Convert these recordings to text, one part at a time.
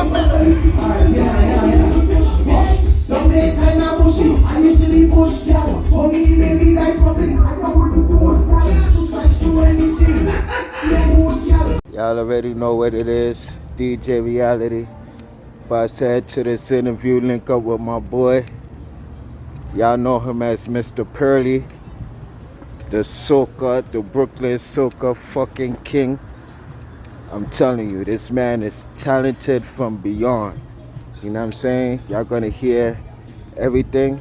Y'all already know what it is. DJ Reality. But I said to this interview, link up with my boy. Y'all know him as Mr. Pearly, the Soca, the Brooklyn Soca fucking king. I'm telling you, this man is talented from beyond. You know what I'm saying? Y'all gonna hear everything.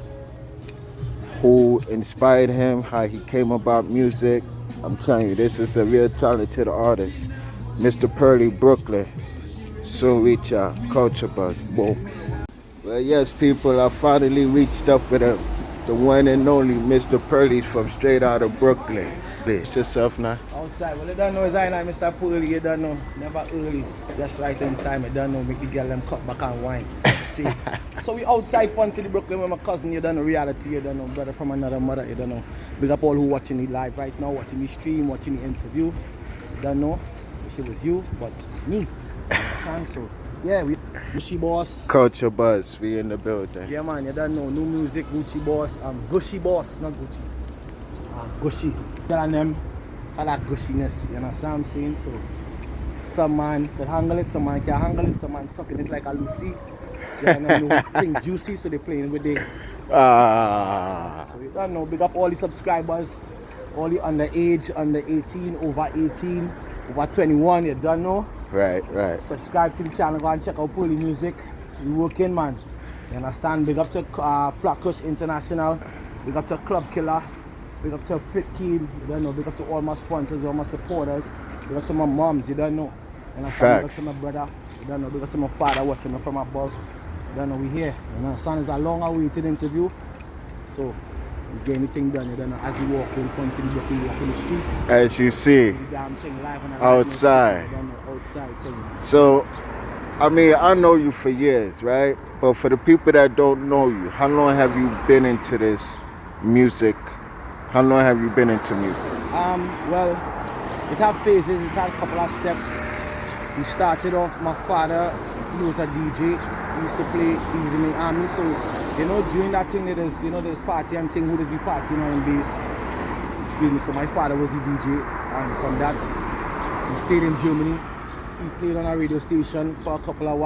Who inspired him, how he came about music. I'm telling you, this is a real talented artist. Mr. Pearly, Brooklyn. So reach out, Culture Buzz, boom. Well, yes, people, I finally reached up with him. The one and only Mr. Pearly from straight out of Brooklyn. It's yourself now. Outside, well, you don't know, it's I and Mr. Pearly, you don't know. Never early, just right in time, you don't know. Make the girl them cut back and wine. Straight. So we outside Fun City, Brooklyn with my cousin, you don't know, reality, you don't know, brother from another mother, you don't know. Big up all who watching it live right now, watching the stream, watching the interview. You don't know, wish it was you, but it's me. So, yeah, we Gucci Boss. Culture Buzz, we in the building. Yeah, man, you don't know, new music, Gucci Boss, Gushy Boss, not Gucci. Gushy. Tell them, I like gushiness, you understand what I'm saying? So, some man could handle it, some man can't handle it, some man sucking it like a Lucy. You know, thing juicy, so they playing with it. So you don't know, big up all the subscribers, all the underage, under 18, over 18, over 21, you don't know. Right. Subscribe to the channel, go and check out Pearly music. We working, man. You understand? Big up to Flat Crush International, big up to Club Killer, big up to Fit Kid, you don't know, big up to all my sponsors, all my supporters, big up to my moms, you don't know. And big up to my brother, you don't know, big up to my father watching me from above. You don't know, we here. You know, son, is a long awaited interview. So we get anything done, you don't know, as we walk in Fun City, we walk in the streets. As you see, damn thing live on outside. You don't know, outside thing. So, I mean, I know you for years, right? But for the people that don't know you, how long have you been into this music? How long have you been into music? Well, it had phases, it had a couple of steps. We started off, my father, he was a DJ. He used to play, he was in the army, so, you know, during that thing, there's party and thing, who does be partying on bass. Excuse me, so my father was the DJ, and from that, he stayed in Germany. He played on a radio station for a couple of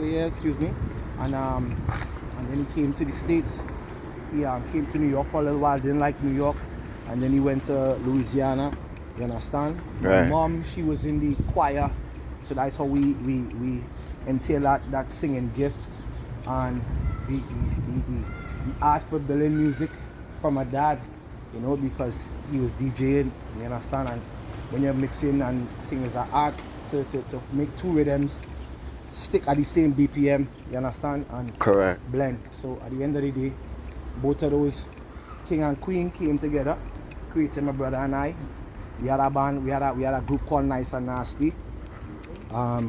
years, excuse me, and then he came to the States. He came to New York for a little while, didn't like New York, and then he went to Louisiana, you understand? Right. My mom, she was in the choir, so that's how we entail that singing gift, and the art for building music from my dad, you know, because he was DJing, you understand? And when you're mixing and things is an art to make two rhythms stick at the same BPM, you understand? And correct. Blend. So at the end of the day, both of those king and queen came together, created my brother and I. We had a band, we had a group called Nice and Nasty. I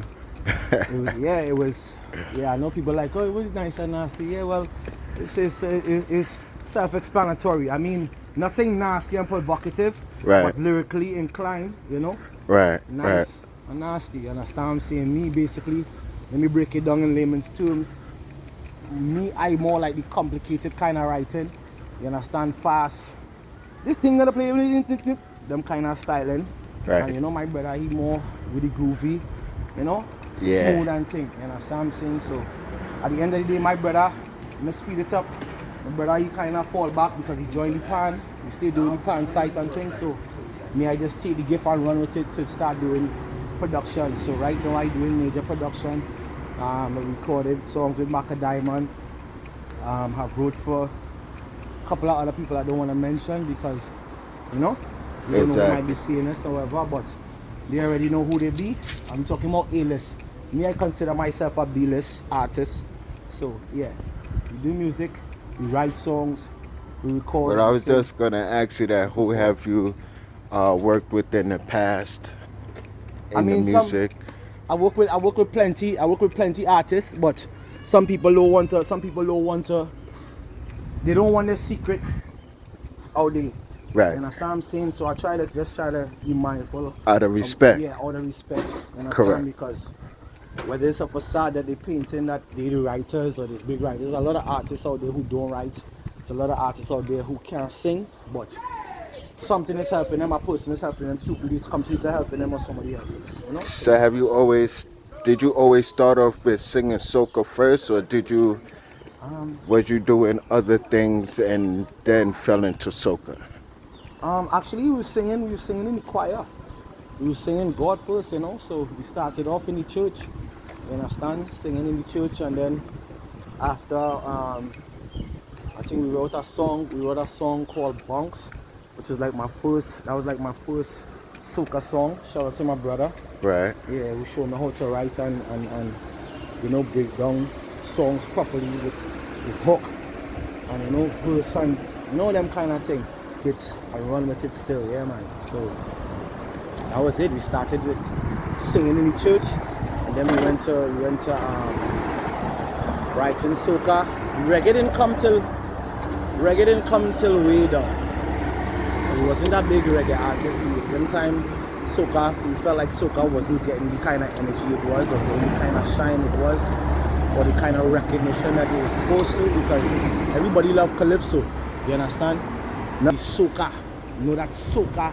know people like, oh, it was Nice and Nasty. Yeah, well, it's self-explanatory. I mean, nothing nasty and provocative, right, but lyrically inclined, you know? Right, nice and nasty, you understand what I'm saying? Me, basically, let me break it down in layman's terms. Me, I more like the complicated kind of writing, you understand? Fast. This thing gonna play with them kind of styling. Right. And you know, my brother, he more with the groovy, you know? Yeah. Smooth and thing, you understand what I'm saying? So, at the end of the day, my brother, I'm speed it up. My brother, he kind of fall back because he joined the pan. He stay doing the pan site and things. So, me, I just take the gift and run with it to start doing production. So, right now, I doing major production. I recorded songs with Maca Diamond. Have wrote for a couple of other people I don't want to mention because, you know, they don't know who might be seeing this, however, but they already know who they be. I'm talking about A-list. Me, I consider myself a B-list artist. So, yeah, we do music, we write songs, we record. But I was just going to ask you that, who have you worked with in the past in the music? I work with plenty artists, but some people don't want to, they don't want the secret out there. Right. You understand what I'm saying? So I try to be mindful. Out of respect. Yeah, out of respect. You understand? Correct. Because whether it's a facade that they're painting that they're the writers or the big writers. There's a lot of artists out there who don't write. There's a lot of artists out there who can't sing, but something is helping them, a person is helping them, the computer helping them, or somebody helping them, you know? So did you always start off with singing soca first, or was you doing other things and then fell into soca? Actually, we were singing in the choir. We were singing God first, you know, so we started off in the church, you understand, singing in the church, and then after, I think we wrote a song called Bonks, which is like my first soca song. Shout out to my brother. Right. Yeah, he showed me how to write and you know, break down songs properly with hook and, you know, verse and, you know, them kind of thing. I run with it still, yeah, man. So that was it. We started with singing in the church, and then we went to writing soca. Reggae didn't come till way down. He wasn't that big reggae artist. At the time, soca, we felt like soca wasn't getting the kind of energy it was, or getting the kind of shine it was, or the kind of recognition that it was supposed to, because everybody loved calypso. You understand? Now soca, you know that soca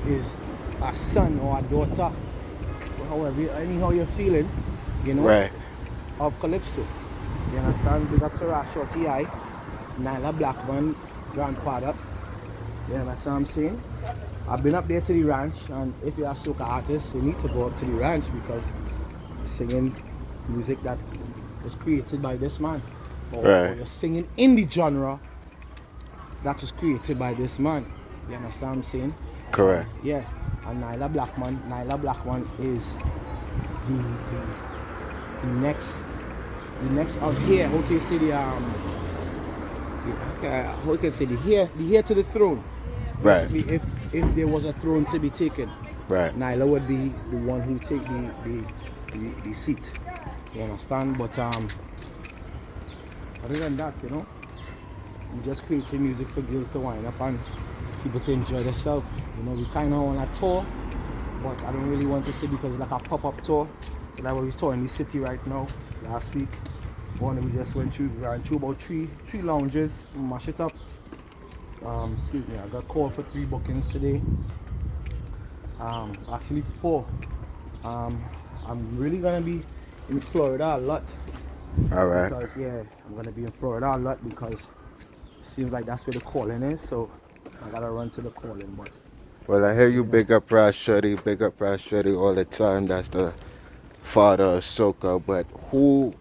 is a son or a daughter, however, anyhow you're feeling, you know, Right. of calypso. You understand? We got Tara Shorty Eye, Nyla Blackman, grandfather. You understand what I'm saying? I've been up there to the ranch, and if you're a soca artist, you need to go up to the ranch because you're singing music that was created by this man. Or you're singing in the genre that was created by this man. You understand what I'm saying? Correct. Yeah. And Nyla Blackman is the next of here. Okay, say the heir to the throne. Right. Basically, if there was a throne to be taken, Right. Nyla would be the one who take the seat. You understand? But other than that, you know, we just creating music for girls to wind up and people to enjoy themselves. You know, we kind of on a tour, but I don't really want to say because it's like a pop-up tour. So that we're touring the city right now. Last week, we just ran through about three lounges, mash it up. Excuse me, I got called for 3 bookings today. Actually 4. I'm really gonna be in Florida a lot. All right. Because I'm gonna be in Florida a lot because it seems like that's where the calling is. So I gotta run to the calling. But Well, I hear you big up Ras Shuddy all the time. That's the father of soca. But who,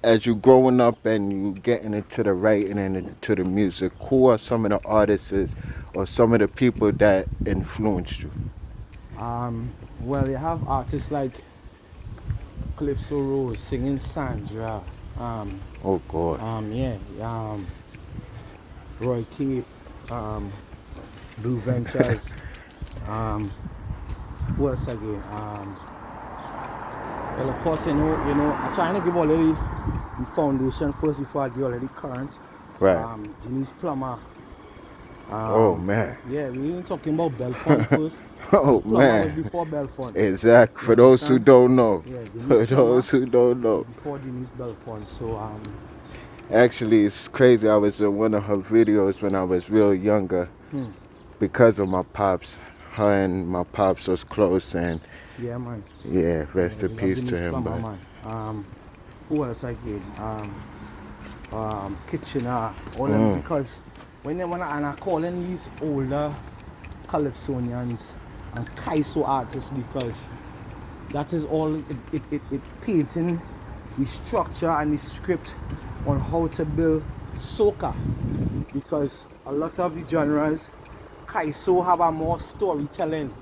as you growing up and you getting into the writing and into the music, who are some of the artists or some of the people that influenced you? well, you have artists like Calypso Rose, singing Sandra. Oh God. Roy Cape, Blue Ventures. Who else again? Well, of course, you know, I'm trying to give already the foundation first before I give already current. Right. Denise Plummer. Oh man. Yeah, we ain't talking about Belfont first. Oh Plummer was man. before Belfont. Exactly. For those who don't know. Yeah, For those who don't know. Before Denise Belfont. So Actually, it's crazy. I was in one of her videos when I was real younger because of my pops. Her and my pops was close, and yeah, man. yeah, rest in peace to Denise him. Plummer, But man. Who else I did? Kitchener. All them, because when I call in these older Calypsonians and Kaiso artists, because that is all it painting the structure and the script on how to build soca, because a lot of the genres Kaiso have a more storytelling.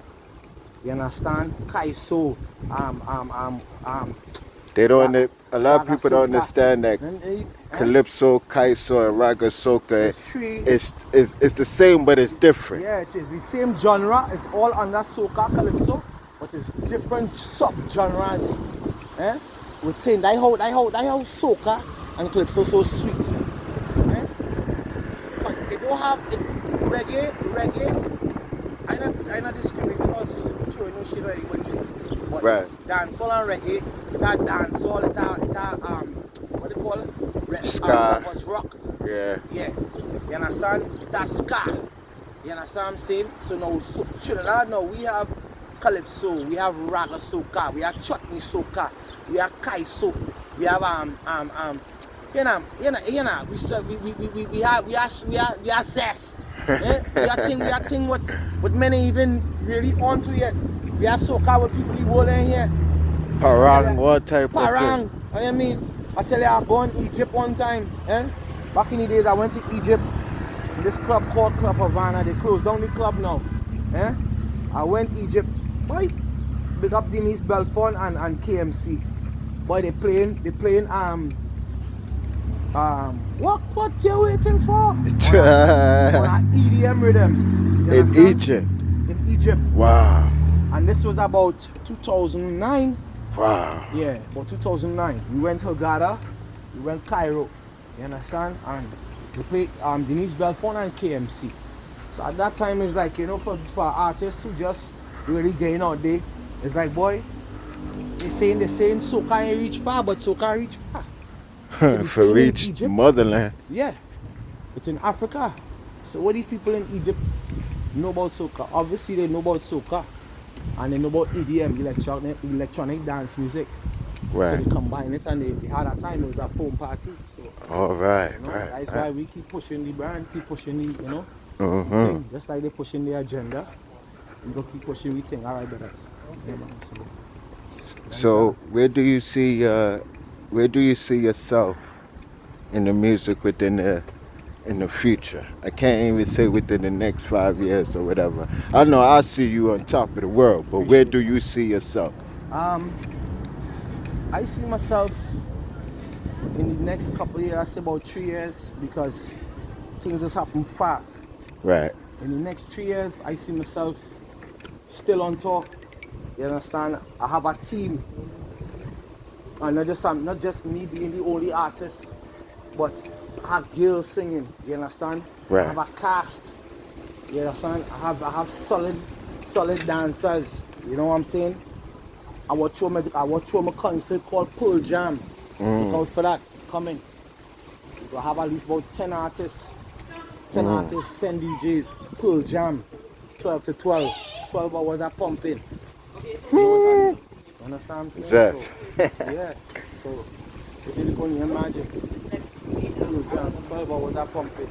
You understand? Kaiso they don't. A lot of people don't understand that Calypso, Kaiso, and Raga Soca is the same, but it's different. Yeah, it is the same genre. It's all under soca, Calypso, but it's different sub-genres. We're saying that how soca and Calypso so sweet. Because they don't have reggae I not discriminate because sure no shit already went to. But Right. dancehall and reggae, it had dancehall, it had what do you call it? Ska. That was rock. Yeah. Yeah. You understand? It has ska. You understand what I'm saying? So now Trinidad now we have calypso, we have raga soca, we have chutney soca, we have kai soca, we have we have zest. Eh? We are thing what many even really onto yet. We have soca with people who in here. Parang, what type of Parang. thing? I mean, I tell you I gone Egypt one time. Eh? Back in the days I went to Egypt. This club called Club Havana, they closed down the club now. Eh? I went Egypt. Boy, big up Denise Belfont and KMC. Boy, they playing what you waiting for? On a EDM rhythm. You In understand? Egypt. In Egypt. Wow. And this was about 2009. Wow. Yeah, about 2009. We went to Hurghada, we went Cairo. You understand? And we played Denise Belfont and KMC. So at that time it's like, you know, for artists who just really getting out there, it's like, boy, they're saying Soca ain't reach far, but Soca reach far. For reach motherland. Yeah, it's in Africa. So what these people in Egypt know about Soca? Obviously they know about Soca and they know about EDM, electronic dance music. Right. So they combine it and they had a time, it was a foam party. So, All right, you know, right. that's why we keep pushing the brand, keep pushing the, you know, Mm-hmm. just like they pushing the agenda. We go keep pushing we think, alright, brothers. Yeah, man. So where do you see yourself in the music in the future? I can't even say within the next 5 years or whatever. I know I see you on top of the world, but where do you see yourself? I see myself in the next couple of years, I say about 3 years, because things just happen fast. Right. In the next 3 years, I see myself still on tour. You understand? I have a team, and not just me being the only artist, but I have girls singing. You understand? Right. I have a cast. You understand? I have solid dancers. You know what I'm saying? I will throw my concert called Pearl Jam. Look out for that coming. We'll have at least about 10 artists. 10 artists, 10 DJs, Pearl Jam, 12 to 12. 12 hours of pumping. You understand what I'm saying? Zest. Yeah. So, you really can imagine. Pearl Jam, 12 hours of pumping.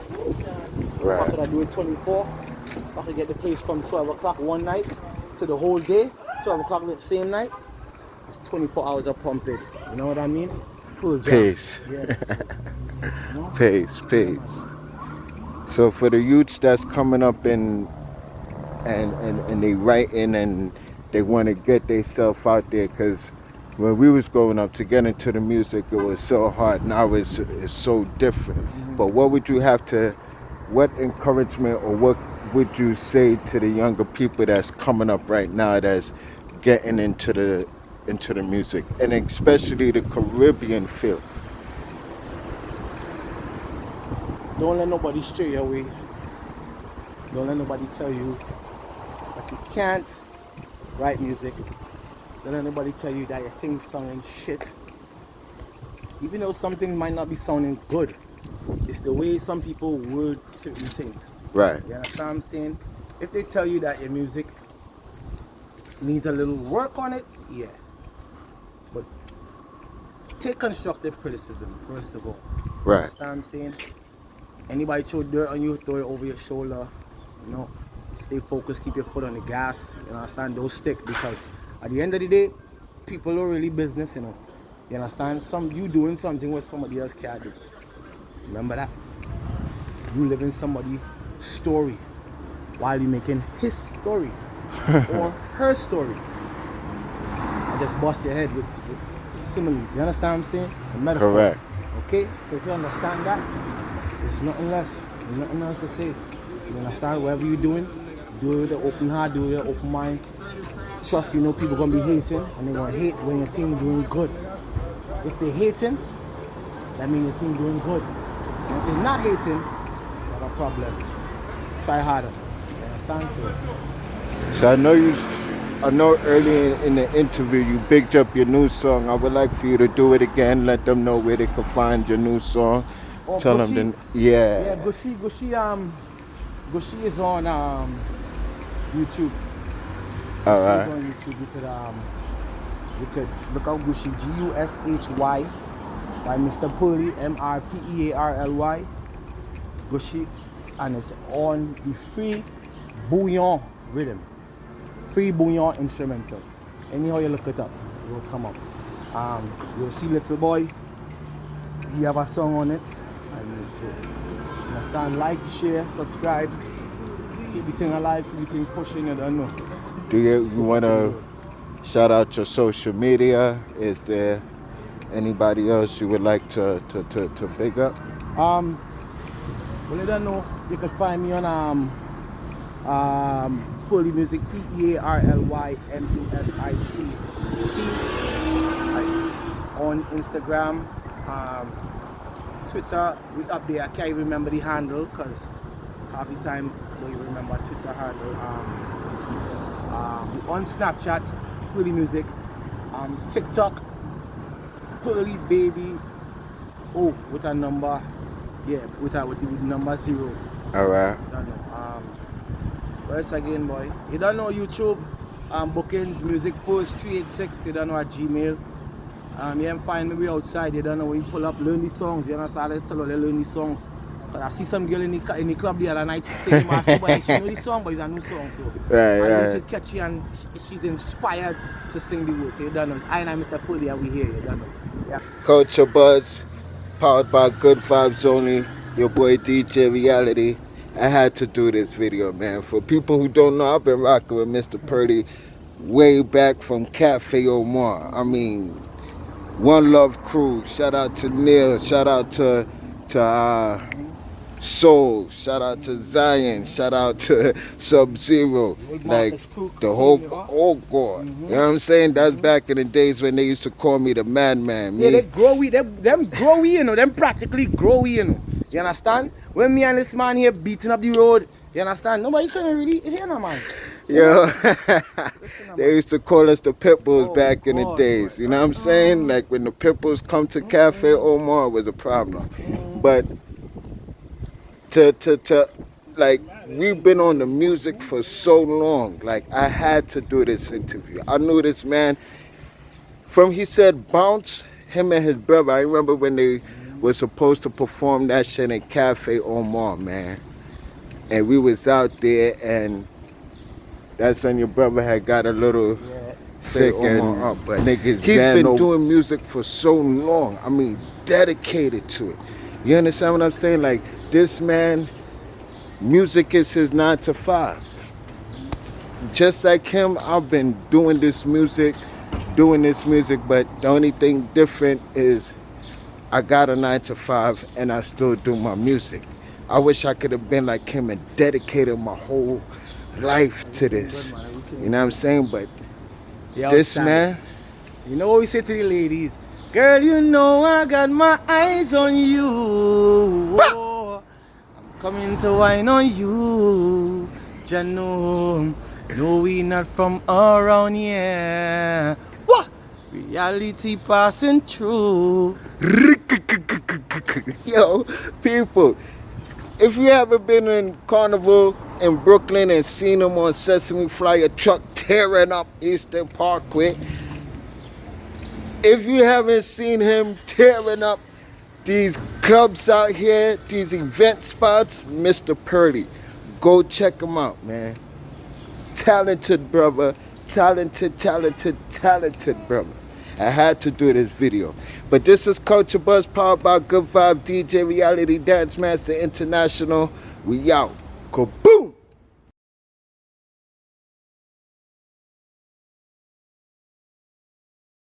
If I could do it 24, if I could get the place from 12 o'clock one night to the whole day, 12 o'clock the same night, it's 24 hours of pumping. You know what I mean? Pearl Jam. Peace. Yeah. You know? Peace. So for the youths that's coming up and they writing and they want to get themselves out there, because when we was growing up to get into the music, it was so hard. Now it's so different. But what encouragement or what would you say to the younger people that's coming up right now that's getting into the music, and especially the Caribbean field? Don't let nobody stray you away. Don't let nobody tell you that you can't write music. Don't let nobody tell you that your thing's sounding shit. Even though some things might not be sounding good, it's the way some people word certain things. Right. You understand what I'm saying? If they tell you that your music needs a little work on it, yeah. But take constructive criticism, first of all. Right. You understand what I'm saying? Anybody throw dirt on you, throw it over your shoulder. You know, stay focused, keep your foot on the gas. You understand? Don't stick, because at the end of the day, people don't really business, you know. You understand? You doing something what somebody else can't do. Remember that? You living somebody's story while you making his story or her story. And just bust your head with similes. You understand what I'm saying? The metaphors. Correct. Okay? So if you understand that, there's nothing less. There's nothing else to say. You understand? Whatever you're doing, do it with an open heart, do it with an open mind. Trust, you know, people gonna be hating, and they're gonna hate when your team doing good. If they're hating, that means your team doing good. And if they're not hating, you have a problem. Try harder. You understand? So So I know early in the interview you picked up your new song. I would like for you to do it again. Let them know where they can find your new song. Oh, Tell Gushi? them Yeah, Gushi is on YouTube. All Gushi right. is on YouTube. You could look out Gushi, Gushy by Mr Pearly, Mrpearly. Gushi, and it's on the free bouillon rhythm, free bouillon instrumental. Anyhow you look it up, it will come up. You'll see Little Boy, he have a song on it, and so understand, like, share, subscribe, keep the thing alive, keep the thing pushing. You don't know. Do you want to shout out your social media? Is there anybody else you would like to big up? Well, you don't know, you can find me on Pearly Music, PearlyMusict on Instagram, Twitter. We up there. I can't remember the handle because half the time I don't remember Twitter handle. On Snapchat, Pearly Music, TikTok, Pearly Baby. Oh, with a number, yeah, with the number 0. All right. Don't know. Where's again, boy? You don't know YouTube, bookings, music post 386. You don't know at Gmail. You can find me outside. You don't know when you pull up, learn the songs. You understand? I tell you, learn the songs. Cause I see some girl in the club the other night singing my song, but she know the song, but it's a new song. So Right. it's catchy and she's inspired to sing the words. So you don't know. I and Mr Pearly, we here. You don't know. Yeah. Culture Buzz, powered by Good Vibes Only. Your boy DJ Reality. I had to do this video, man. For people who don't know, I've been rocking with Mr. Pearly way back from Cafe Omar. I mean, One Love Crew. Shout out to Neil. Shout out to Soul. Shout out to Zion. Shout out to Sub-Zero. Like the whole God. You know what I'm saying? That's back in the days when they used to call me the madman. Yeah, they growy. Them growy, you know. Them practically growy, you know. You understand? When me and this man here beating up the road, you understand? Nobody couldn't really hear no man. Yo, they used to call us the Pitbulls back in the days. You know what I'm saying? Like when the Pitbulls come to Cafe Omar, it was a problem. But like, we've been on the music for so long. Like, I had to do this interview. I knew this man from, he said bounce, him and his brother. I remember when they were supposed to perform that shit in Cafe Omar, man. And we was out there, and that's when your brother had got a little sick and up. But niggas, he's been doing music for so long. I mean, dedicated to it. You understand what I'm saying? Like, this man, music is his 9 to 5. Just like him, I've been doing this music, but the only thing different is I got a 9 to 5 and I still do my music. I wish I could have been like him and dedicated my whole life to this. You know what I'm saying? But this man, you know what we say to the ladies? Girl, you know I got my eyes on you. Oh, I'm coming to wine on you. Jano, no, we not from around here. What? Reality passing through. Yo, people, if you haven't been in Carnival in Brooklyn and seen him on Sesame Flyer truck tearing up Eastern Parkway, if you haven't seen him tearing up these clubs out here, these event spots, Mr. Pearly, go check him out, man. Talented brother, talented brother. I had to do this video. But this is Culture Buzz, powered by Good Vibe, DJ Reality, Dancemaster International. We out. Kaboom!